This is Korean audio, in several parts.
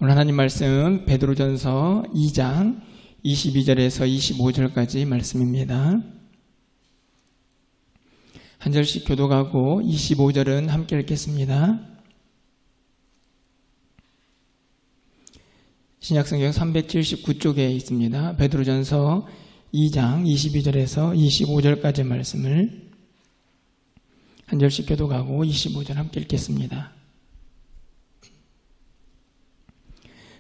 오늘 하나님 말씀 베드로전서 2장 22절에서 25절까지 말씀입니다. 한 절씩 교독하고 25절은 함께 읽겠습니다. 신약성경 379쪽에 있습니다. 베드로전서 2장 22절에서 25절까지 말씀을 한 절씩 교독하고 25절 함께 읽겠습니다.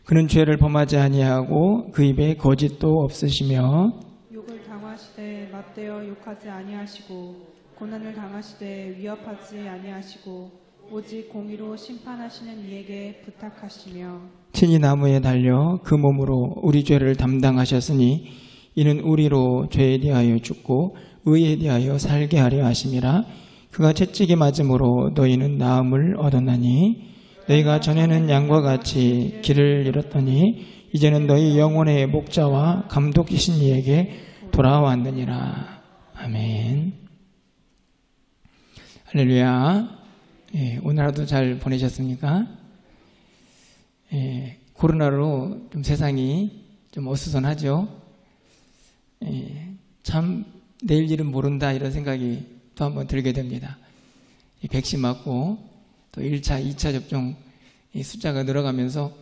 그는 죄를 범하지 아니하고 그 입에 거짓도 없으시며 욕을 당하시되 맞대어 욕하지 아니하시고 고난을 당하시되 위협하지 아니하시고 오직 공의로 심판하시는 이에게 부탁하시며 친히 나무에 달려 그 몸으로 우리 죄를 담당하셨으니 이는 우리로 죄에 대하여 죽고 의에 대하여 살게 하려 하심이라. 그가 채찍에 맞음으로 너희는 나음을 얻었나니 너희가 전에는 양과 같이 길을 잃었더니 이제는 너희 영혼의 목자와 감독이신 이에게 돌아왔느니라. 아멘. 할렐루야. 오늘 하루도 잘 보내셨습니까? 코로나로 좀 세상이 좀 어수선하죠. 참 내일 일은 모른다 이런 생각이 또 한번 들게 됩니다. 백신 맞고 또 1차, 2차 접종 숫자가 늘어가면서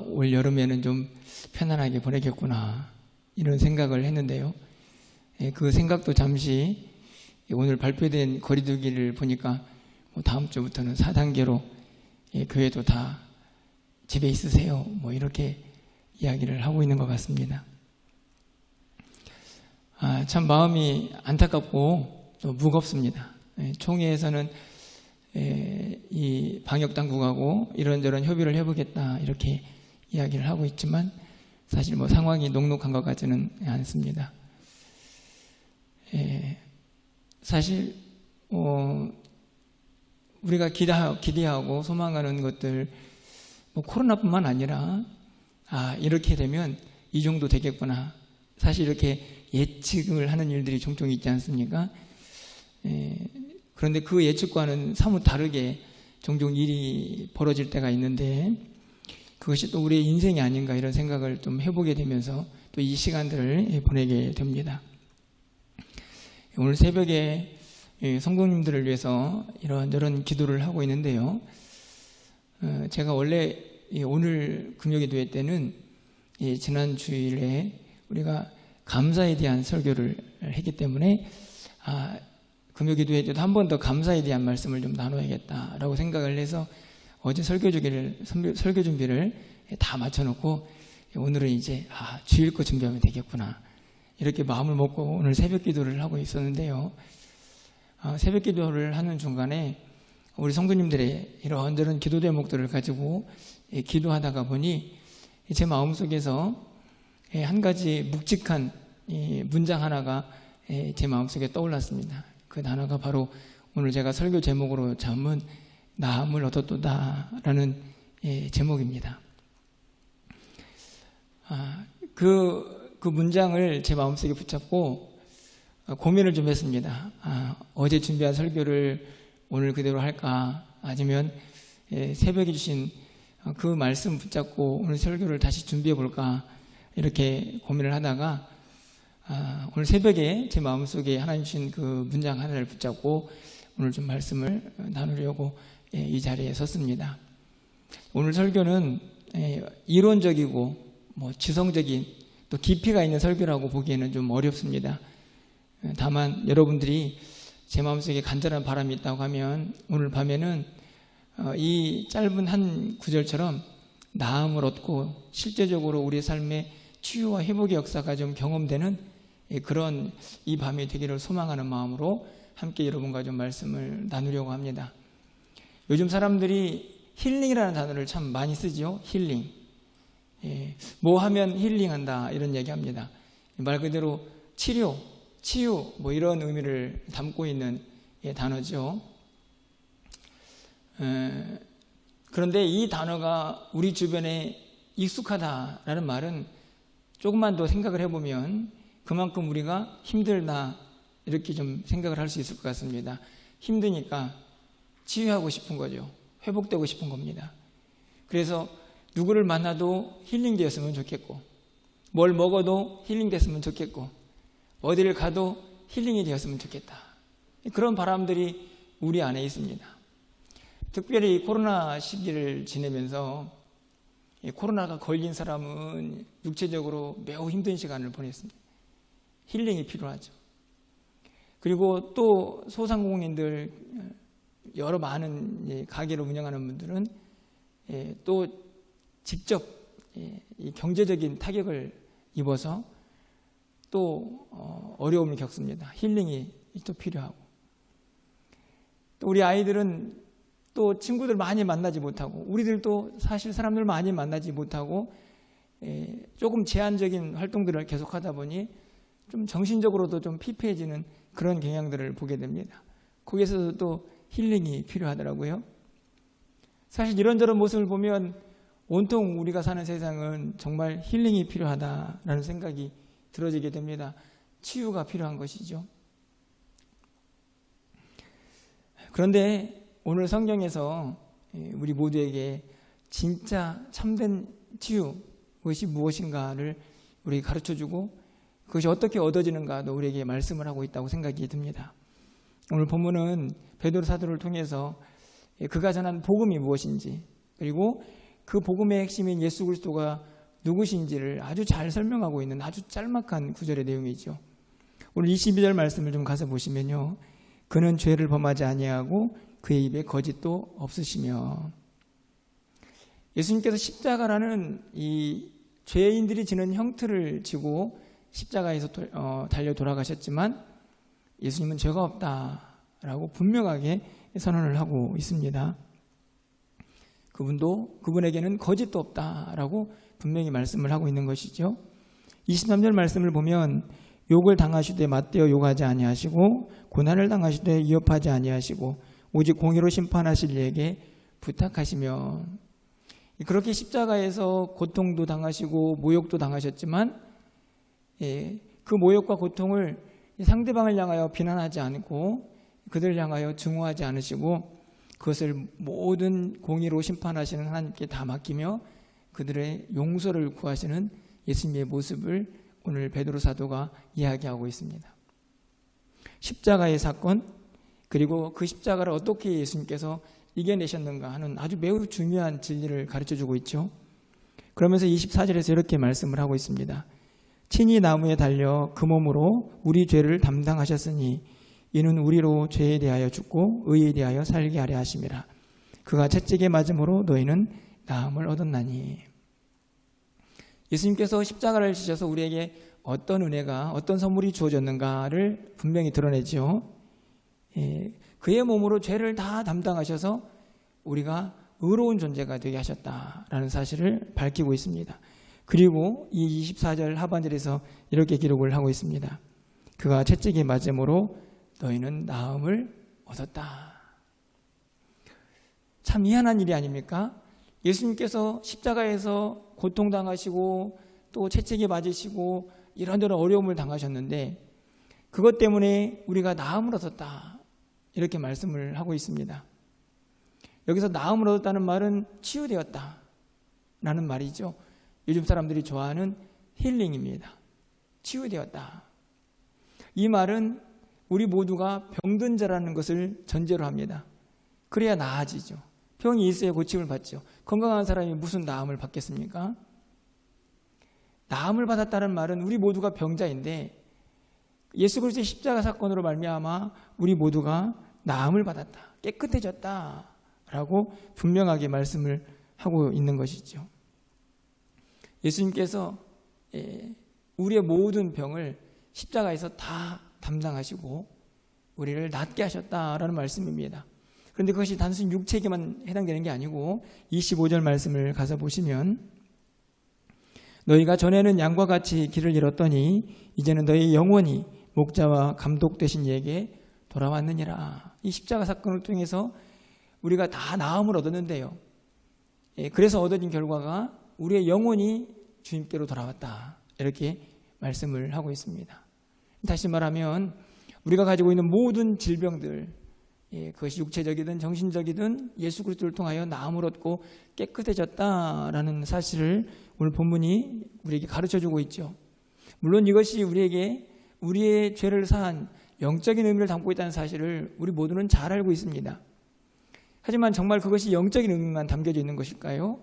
올 여름에는 좀 편안하게 보내겠구나 이런 생각을 했는데요. 그 생각도 잠시 오늘 발표된 거리두기를 보니까 다음 주부터는 4단계로 교회도 다 집에 있으세요 이렇게 이야기를 하고 있는 것 같습니다. 참 마음이 안타깝고 또 무겁습니다. 총회에서는 이 방역당국하고 이런저런 협의를 해보겠다 이렇게 이야기를 하고 있지만 사실 상황이 녹록한 것 같지는 않습니다. 사실 우리가 기대하고 소망하는 것들 코로나뿐만 아니라 이렇게 되면 이 정도 되겠구나 사실 이렇게 예측을 하는 일들이 종종 있지 않습니까? 그런데 그 예측과는 사뭇 다르게 종종 일이 벌어질 때가 있는데 그것이 또 우리의 인생이 아닌가 이런 생각을 좀 해보게 되면서 또 이 시간들을 보내게 됩니다. 오늘 새벽에 성도님들을 위해서 이런저런 기도를 하고 있는데요. 제가 원래 오늘 금요기도회 때는 지난 주일에 우리가 감사에 대한 설교를 했기 때문에 금요기도회 때도 한 번 더 감사에 대한 말씀을 좀 나눠야겠다라고 생각을 해서 어제 설교 준비를 다 맞춰놓고 오늘은 이제 주일 거 준비하면 되겠구나 이렇게 마음을 먹고 오늘 새벽 기도를 하고 있었는데요. 새벽 기도를 하는 중간에 우리 성도님들의 이런저런 기도 제목들을 가지고 기도하다가 보니 제 마음속에서 한 가지 묵직한 문장 하나가 제 마음속에 떠올랐습니다. 그 단어가 바로 오늘 제가 설교 제목으로 잡은 나음을 얻었도다 라는 제목입니다. 그 문장을 제 마음속에 붙잡고 고민을 좀 했습니다. 어제 준비한 설교를 오늘 그대로 할까 아니면 새벽에 주신 그 말씀 붙잡고 오늘 설교를 다시 준비해 볼까 이렇게 고민을 하다가 오늘 새벽에 제 마음속에 하나님 주신 그 문장 하나를 붙잡고 오늘 좀 말씀을 나누려고 이 자리에 섰습니다. 오늘 설교는 이론적이고 지성적인 또 깊이가 있는 설교라고 보기에는 좀 어렵습니다. 다만 여러분들이 제 마음속에 간절한 바람이 있다고 하면 오늘 밤에는 이 짧은 한 구절처럼 나음을 얻고 실제적으로 우리 삶의 치유와 회복의 역사가 좀 경험되는 그런 이 밤이 되기를 소망하는 마음으로 함께 여러분과 좀 말씀을 나누려고 합니다. 요즘 사람들이 힐링이라는 단어를 참 많이 쓰죠. 힐링. 뭐 하면 힐링한다 이런 얘기합니다. 말 그대로 치료, 치유 이런 의미를 담고 있는 단어죠. 그런데 이 단어가 우리 주변에 익숙하다라는 말은 조금만 더 생각을 해보면 그만큼 우리가 힘들다 이렇게 좀 생각을 할 수 있을 것 같습니다. 힘드니까 치유하고 싶은 거죠. 회복되고 싶은 겁니다. 그래서 누구를 만나도 힐링되었으면 좋겠고, 뭘 먹어도 힐링됐으면 좋겠고, 어디를 가도 힐링이 되었으면 좋겠다. 그런 바람들이 우리 안에 있습니다. 특별히 코로나 시기를 지내면서 코로나가 걸린 사람은 육체적으로 매우 힘든 시간을 보냈습니다. 힐링이 필요하죠. 그리고 또 소상공인들, 여러 많은 가게를 운영하는 분들은 또 직접 이 경제적인 타격을 입어서 또 어려움을 겪습니다. 힐링이 또 필요하고, 또 우리 아이들은 또 친구들 많이 만나지 못하고, 우리들도 사실 사람들 많이 만나지 못하고 조금 제한적인 활동들을 계속하다 보니 좀 정신적으로도 좀 피폐해지는 그런 경향들을 보게 됩니다. 거기에서도 또 힐링이 필요하더라고요. 사실 이런저런 모습을 보면 온통 우리가 사는 세상은 정말 힐링이 필요하다라는 생각이 들어지게 됩니다. 치유가 필요한 것이죠. 그런데 오늘 성경에서 우리 모두에게 진짜 참된 치유, 그것이 무엇인가를 우리에게 가르쳐주고 그것이 어떻게 얻어지는가도 우리에게 말씀을 하고 있다고 생각이 듭니다. 오늘 본문은 베드로 사도를 통해서 그가 전한 복음이 무엇인지, 그리고 그 복음의 핵심인 예수 그리스도가 누구신지를 아주 잘 설명하고 있는 아주 짤막한 구절의 내용이죠. 오늘 22절 말씀을 좀 가서 보시면요, 그는 죄를 범하지 아니하고 그의 입에 거짓도 없으시며. 예수님께서 십자가라는 이 죄인들이 지는 형틀을 지고 십자가에서 달려 돌아가셨지만 예수님은 죄가 없다라고 분명하게 선언을 하고 있습니다. 그분에게는 거짓도 없다라고 분명히 말씀을 하고 있는 것이죠. 23절 말씀을 보면 욕을 당하시되 맞대어 욕하지 아니하시고 고난을 당하시되 위협하지 아니하시고 오직 공의로 심판하실 이에게 부탁하시며. 그렇게 십자가에서 고통도 당하시고 모욕도 당하셨지만 그 모욕과 고통을 상대방을 향하여 비난하지 않고 그들을 향하여 증오하지 않으시고 그것을 모든 공의로 심판하시는 하나님께 다 맡기며 그들의 용서를 구하시는 예수님의 모습을 오늘 베드로 사도가 이야기하고 있습니다. 십자가의 사건, 그리고 그 십자가를 어떻게 예수님께서 이겨내셨는가 하는 아주 매우 중요한 진리를 가르쳐주고 있죠. 그러면서 24절에서 이렇게 말씀을 하고 있습니다. 친히 나무에 달려 그 몸으로 우리 죄를 담당하셨으니 이는 우리로 죄에 대하여 죽고 의에 대하여 살게 하려 하심이라. 그가 채찍에 맞음으로 너희는 나음을 얻었나니. 예수님께서 십자가를 지셔서 우리에게 어떤 은혜가, 어떤 선물이 주어졌는가를 분명히 드러내죠. 그의 몸으로 죄를 다 담당하셔서 우리가 의로운 존재가 되게 하셨다라는 사실을 밝히고 있습니다. 그리고 이 24절 하반절에서 이렇게 기록을 하고 있습니다. 그가 채찍에 맞음으로 너희는 나음을 얻었다. 참 희한한 일이 아닙니까? 예수님께서 십자가에서 고통당하시고 또 채찍에 맞으시고 이런저런 어려움을 당하셨는데 그것 때문에 우리가 나음을 얻었다, 이렇게 말씀을 하고 있습니다. 여기서 나음을 얻었다는 말은 치유되었다 라는 말이죠. 요즘 사람들이 좋아하는 힐링입니다. 치유되었다. 이 말은 우리 모두가 병든 자라는 것을 전제로 합니다. 그래야 나아지죠. 병이 있어야 고침을 받죠. 건강한 사람이 무슨 나음을 받겠습니까? 나음을 받았다는 말은 우리 모두가 병자인데 예수 그리스도의 십자가 사건으로 말미암아 우리 모두가 나음을 받았다, 깨끗해졌다 라고 분명하게 말씀을 하고 있는 것이죠. 예수님께서 우리의 모든 병을 십자가에서 다 담당하시고 우리를 낫게 하셨다라는 말씀입니다. 그런데 그것이 단순히 육체에게만 해당되는 게 아니고 25절 말씀을 가서 보시면 너희가 전에는 양과 같이 길을 잃었더니 이제는 너희 영원히 목자와 감독 되신 이에게 돌아왔느니라. 이 십자가 사건을 통해서 우리가 다 나음을 얻었는데요. 그래서 얻어진 결과가 우리의 영혼이 주님께로 돌아왔다, 이렇게 말씀을 하고 있습니다. 다시 말하면 우리가 가지고 있는 모든 질병들, 그것이 육체적이든 정신적이든 예수 그리스도를 통하여 나음을 얻고 깨끗해졌다라는 사실을 오늘 본문이 우리에게 가르쳐주고 있죠. 물론 이것이 우리에게 우리의 죄를 사한 영적인 의미를 담고 있다는 사실을 우리 모두는 잘 알고 있습니다. 하지만 정말 그것이 영적인 의미만 담겨져 있는 것일까요?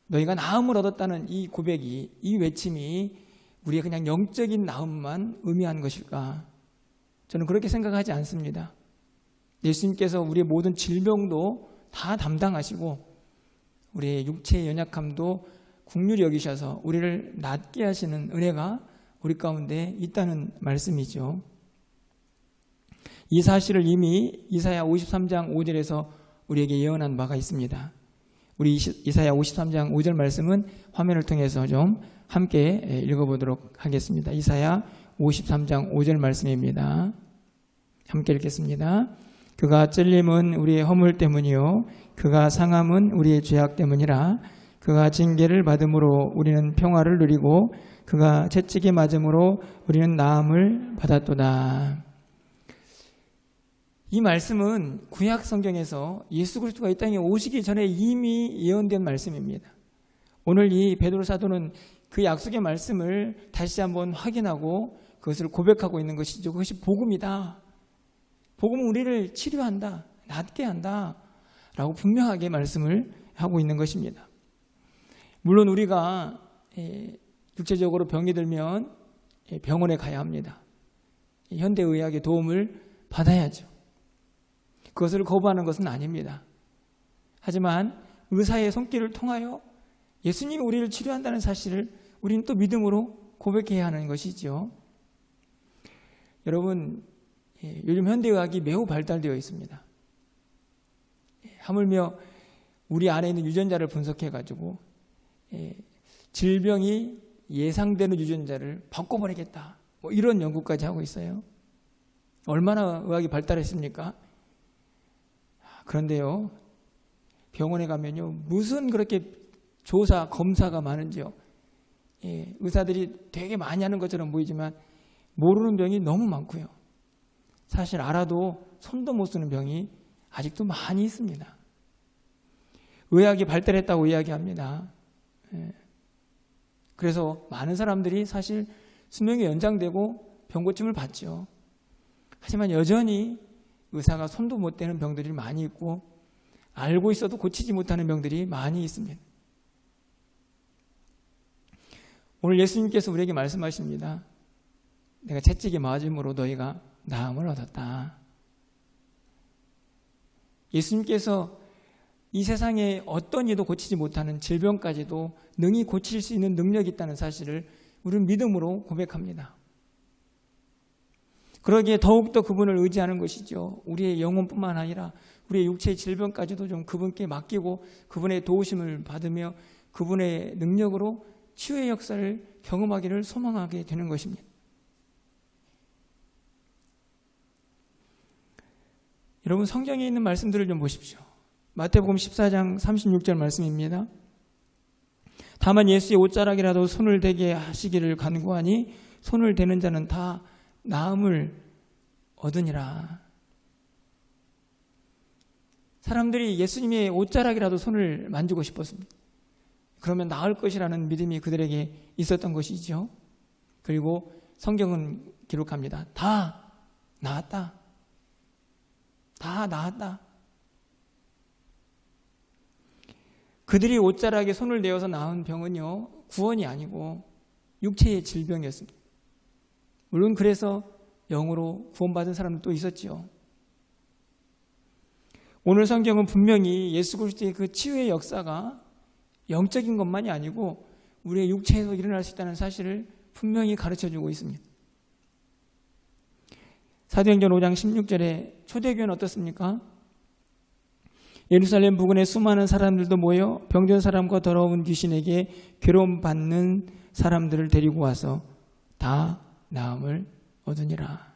너희가 나음을 얻었다는 이 고백이, 이 외침이 우리의 그냥 영적인 나음만 의미하는 것일까? 저는 그렇게 생각하지 않습니다. 예수님께서 우리의 모든 질병도 다 담당하시고 우리의 육체의 연약함도 긍휼히 여기셔서 우리를 낫게 하시는 은혜가 우리 가운데 있다는 말씀이죠. 이 사실을 이미 이사야 53장 5절에서 우리에게 예언한 바가 있습니다. 우리 이사야 53장 5절 말씀은 화면을 통해서 좀 함께 읽어보도록 하겠습니다. 이사야 53장 5절 말씀입니다. 함께 읽겠습니다. 그가 찔림은 우리의 허물 때문이요 그가 상함은 우리의 죄악 때문이라. 그가 징계를 받음으로 우리는 평화를 누리고 그가 채찍에 맞음으로 우리는 나음을 받았도다. 이 말씀은 구약 성경에서 예수 그리스도가 이 땅에 오시기 전에 이미 예언된 말씀입니다. 오늘 이 베드로 사도는 그 약속의 말씀을 다시 한번 확인하고 그것을 고백하고 있는 것이죠. 그것이 복음이다. 복음은 우리를 치료한다, 낫게 한다 라고 분명하게 말씀을 하고 있는 것입니다. 물론 우리가 육체적으로 병이 들면 병원에 가야 합니다. 현대의학의 도움을 받아야죠. 그것을 거부하는 것은 아닙니다. 하지만 의사의 손길을 통하여 예수님이 우리를 치료한다는 사실을 우리는 또 믿음으로 고백해야 하는 것이죠. 여러분, 요즘 현대의학이 매우 발달되어 있습니다. 하물며 우리 안에 있는 유전자를 분석해가지고 질병이 예상되는 유전자를 바꿔버리겠다, 이런 연구까지 하고 있어요. 얼마나 의학이 발달했습니까? 그런데요, 병원에 가면요, 무슨 그렇게 조사, 검사가 많은지요. 의사들이 되게 많이 하는 것처럼 보이지만 모르는 병이 너무 많고요. 사실 알아도 손도 못 쓰는 병이 아직도 많이 있습니다. 의학이 발달했다고 이야기합니다. 그래서 많은 사람들이 사실 수명이 연장되고 병고침을 받죠. 하지만 여전히 의사가 손도 못 대는 병들이 많이 있고 알고 있어도 고치지 못하는 병들이 많이 있습니다. 오늘 예수님께서 우리에게 말씀하십니다. 내가 채찍에 맞음으로 너희가 나음을 얻었다. 예수님께서 이 세상에 어떤 이도 고치지 못하는 질병까지도 능히 고칠 수 있는 능력이 있다는 사실을 우리는 믿음으로 고백합니다. 그러기에 더욱더 그분을 의지하는 것이죠. 우리의 영혼뿐만 아니라 우리의 육체의 질병까지도 좀 그분께 맡기고 그분의 도우심을 받으며 그분의 능력으로 치유의 역사를 경험하기를 소망하게 되는 것입니다. 여러분, 성경에 있는 말씀들을 좀 보십시오. 마태복음 14장 36절 말씀입니다. 다만 예수의 옷자락이라도 손을 대게 하시기를 간구하니 손을 대는 자는 다 나음을 얻으니라. 사람들이 예수님의 옷자락이라도 손을 만지고 싶었습니다. 그러면 나을 것이라는 믿음이 그들에게 있었던 것이죠. 그리고 성경은 기록합니다. 다 나았다. 다 나았다. 그들이 옷자락에 손을 대어서 나은 병은요, 구원이 아니고 육체의 질병이었습니다. 물론 그래서 영으로 구원받은 사람도 있었지요. 오늘 성경은 분명히 예수 그리스도의 그 치유의 역사가 영적인 것만이 아니고 우리의 육체에서 일어날 수 있다는 사실을 분명히 가르쳐주고 있습니다. 사도행전 5장 16절에 초대교회는 어떻습니까? 예루살렘 부근에 수많은 사람들도 모여 병든 사람과 더러운 귀신에게 괴로움받는 사람들을 데리고 와서 다 나음을 얻으니라.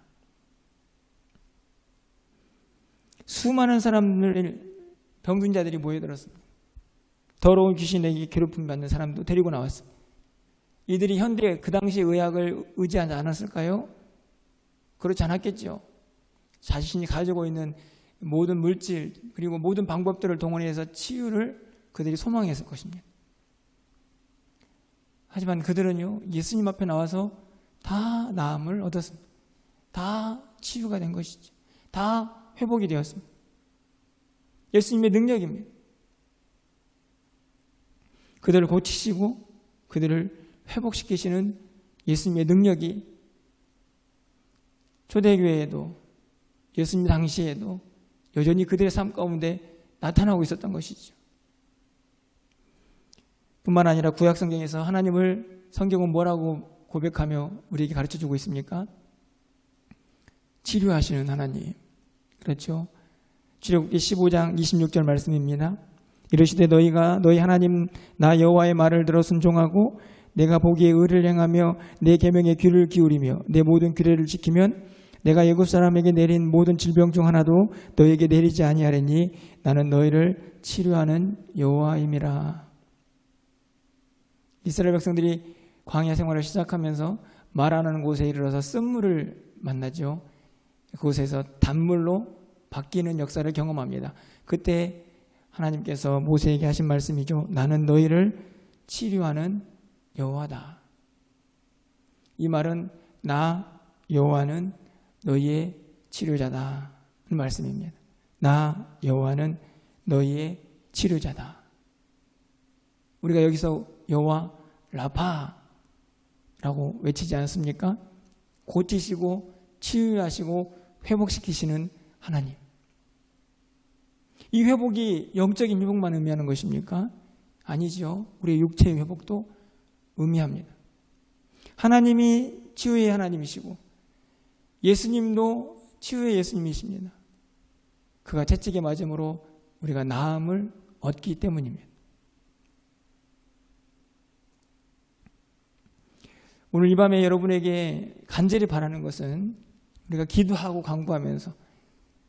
수많은 사람들, 병든 자들이 모여들었습니다. 더러운 귀신에게 괴롭힘 받는 사람도 데리고 나왔습니다. 이들이 현대 그 당시 의학을 의지하지 않았을까요? 그렇지 않았겠죠. 자신이 가지고 있는 모든 물질 그리고 모든 방법들을 동원해서 치유를 그들이 소망했을 것입니다. 하지만 그들은요, 예수님 앞에 나와서 다 나음을 얻었습니다. 다 치유가 된 것이죠. 다 회복이 되었습니다. 예수님의 능력입니다. 그들을 고치시고 그들을 회복시키시는 예수님의 능력이 초대교회에도 예수님 당시에도 여전히 그들의 삶 가운데 나타나고 있었던 것이죠. 뿐만 아니라 구약성경에서 하나님을 성경은 뭐라고 고백하며 우리에게 가르쳐주고 있습니까? 치료하시는 하나님. 그렇죠? 출애굽기 15장 26절 말씀입니다. 이르시되 너희가 너희 하나님 나 여호와의 말을 들어 순종하고 내가 보기에 의를 행하며 내 계명에 귀를 기울이며 내 모든 규례를 지키면 내가 애굽 사람에게 내린 모든 질병 중 하나도 너희에게 내리지 아니하리니 나는 너희를 치료하는 여호와임이라. 이스라엘 백성들이 광야 생활을 시작하면서 마라라는 곳에 이르러서 쓴물을 만나죠. 그곳에서 단물로 바뀌는 역사를 경험합니다. 그때 하나님께서 모세에게 하신 말씀이죠. 나는 너희를 치료하는 여호와다. 이 말은 나 여호와는 너희의 치료자다 는 말씀입니다. 나 여호와는 너희의 치료자다. 우리가 여기서 여호와 라파라고 외치지 않습니까? 고치시고 치유하시고 회복시키시는 하나님. 이 회복이 영적인 회복만 의미하는 것입니까? 아니죠. 우리의 육체의 회복도 의미합니다. 하나님이 치유의 하나님이시고 예수님도 치유의 예수님이십니다. 그가 채찍에 맞음으로 우리가 나음을 얻기 때문입니다. 오늘 이 밤에 여러분에게 간절히 바라는 것은 우리가 기도하고 간구하면서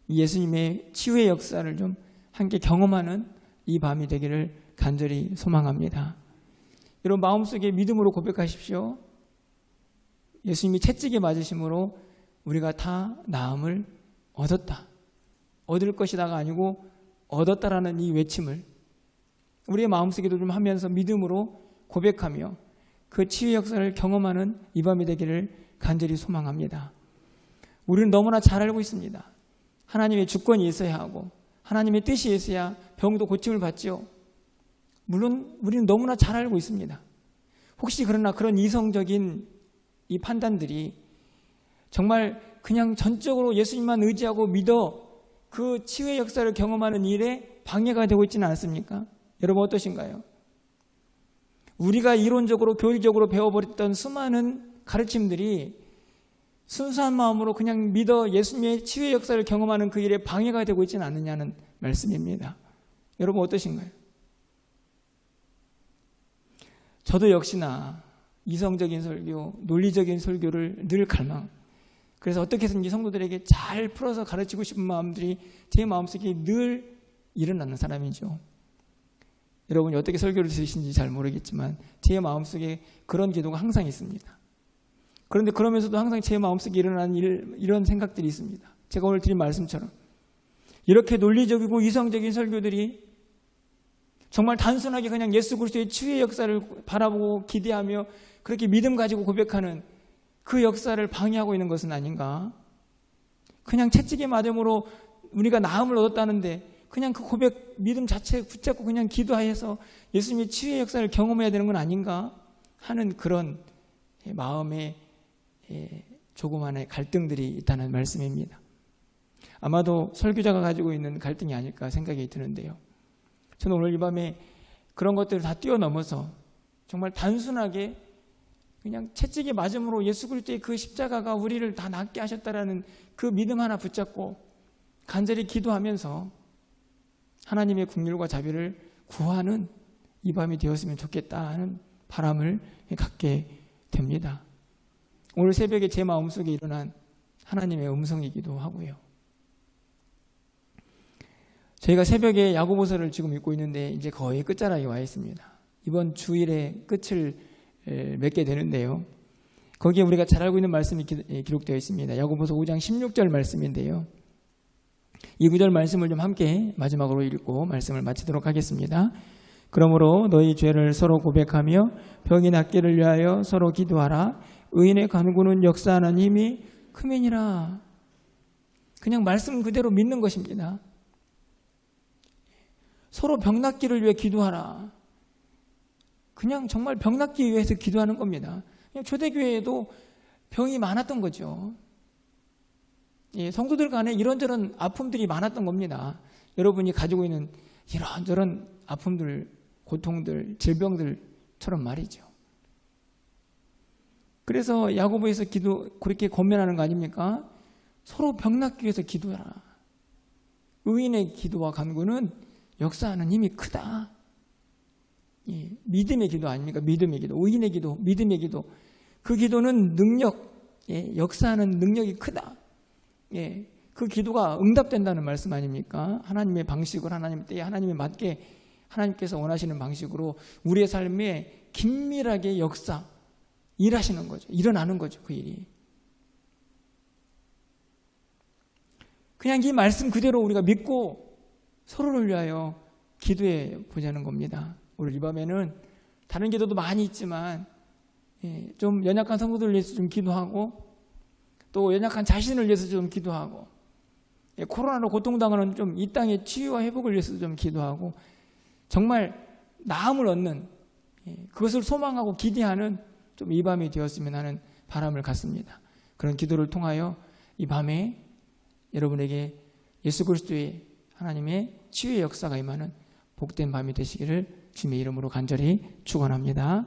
예수님의 치유의 역사를 좀 함께 경험하는 이 밤이 되기를 간절히 소망합니다. 여러분 마음속에 믿음으로 고백하십시오. 예수님이 채찍에 맞으심으로 우리가 다 나음을 얻었다. 얻을 것이다가 아니고 얻었다라는 이 외침을 우리의 마음속에도 좀 하면서 믿음으로 고백하며 그 치유 역사를 경험하는 이 밤이 되기를 간절히 소망합니다. 우리는 너무나 잘 알고 있습니다. 하나님의 주권이 있어야 하고 하나님의 뜻이 있어야 병도 고침을 받죠. 물론 우리는 너무나 잘 알고 있습니다. 혹시 그러나 그런 이성적인 이 판단들이 정말 그냥 전적으로 예수님만 의지하고 믿어 그 치유의 역사를 경험하는 일에 방해가 되고 있지는 않습니까? 여러분 어떠신가요? 우리가 이론적으로 교리적으로 배워버렸던 수많은 가르침들이 순수한 마음으로 그냥 믿어 예수님의 치유의 역사를 경험하는 그 일에 방해가 되고 있지는 않느냐는 말씀입니다. 여러분 어떠신가요? 저도 역시나 이성적인 설교, 논리적인 설교를 늘 갈망. 그래서 어떻게 해서든지 성도들에게 잘 풀어서 가르치고 싶은 마음들이 제 마음속에 늘 일어나는 사람이죠. 여러분이 어떻게 설교를 들으신지 잘 모르겠지만 제 마음속에 그런 기도가 항상 있습니다. 그런데 그러면서도 항상 제 마음속에 일어나는 이런 생각들이 있습니다. 제가 오늘 드린 말씀처럼 이렇게 논리적이고 이성적인 설교들이 정말 단순하게 그냥 예수 그리스도의 치유의 역사를 바라보고 기대하며 그렇게 믿음 가지고 고백하는 그 역사를 방해하고 있는 것은 아닌가? 그냥 채찍의 맞음으로 우리가 나음을 얻었다는데 그냥 그 고백, 믿음 자체 붙잡고 그냥 기도하여서 예수님의 치유의 역사를 경험해야 되는 건 아닌가 하는 그런 마음의 조그만의 갈등들이 있다는 말씀입니다. 아마도 설교자가 가지고 있는 갈등이 아닐까 생각이 드는데요. 저는 오늘 이 밤에 그런 것들을 다 뛰어넘어서 정말 단순하게 그냥 채찍에 맞음으로 예수 그리스도의 그 십자가가 우리를 다 낫게 하셨다라는 그 믿음 하나 붙잡고 간절히 기도하면서 하나님의 긍휼과 자비를 구하는 이 밤이 되었으면 좋겠다 하는 바람을 갖게 됩니다. 오늘 새벽에 제 마음속에 일어난 하나님의 음성이기도 하고요. 저희가 새벽에 야고보서를 지금 읽고 있는데 이제 거의 끝자락에 와 있습니다. 이번 주일에 끝을 맺게 되는데요. 거기에 우리가 잘 알고 있는 말씀이 기록되어 있습니다. 야고보서 5장 16절 말씀인데요. 이 구절 말씀을 좀 함께 마지막으로 읽고 말씀을 마치도록 하겠습니다. 그러므로 너희 죄를 서로 고백하며 병이 낫기를 위하여 서로 기도하라. 의인의 간구는 역사하는 힘이 크매니라. 그냥 말씀 그대로 믿는 것입니다. 서로 병 낫기를 위해 기도하라. 그냥 정말 병 낫기 위해서 기도하는 겁니다. 그냥 초대교회에도 병이 많았던 거죠. 예, 성도들 간에 이런저런 아픔들이 많았던 겁니다. 여러분이 가지고 있는 이런저런 아픔들, 고통들, 질병들처럼 말이죠. 그래서 야고보에서 그렇게 권면하는 거 아닙니까? 서로 병 낫기 위해서 기도해라. 의인의 기도와 간구는 역사하는 힘이 크다. 예, 믿음의 기도 아닙니까? 믿음의 기도, 의인의 기도, 믿음의 기도. 그 기도는 능력, 역사하는 능력이 크다. 예, 그 기도가 응답된다는 말씀 아닙니까? 하나님의 방식으로, 하나님 때에 하나님에 맞게 하나님께서 원하시는 방식으로 우리의 삶에 긴밀하게 일하시는 거죠. 일어나는 거죠, 그 일이. 그냥 이 말씀 그대로 우리가 믿고 서로를 위하여 기도해 보자는 겁니다. 오늘 이 밤에는 다른 기도도 많이 있지만 좀 연약한 성도들을 위해서 좀 기도하고 또 연약한 자신을 위해서 좀 기도하고 코로나로 고통당하는 좀 이 땅의 치유와 회복을 위해서 좀 기도하고 정말 나음을 얻는 그것을 소망하고 기대하는 좀 이 밤이 되었으면 하는 바람을 갖습니다. 그런 기도를 통하여 이 밤에 여러분에게 예수 그리스도의 하나님의 치유의 역사가 임하는 복된 밤이 되시기를 주님의 이름으로 간절히 축원합니다.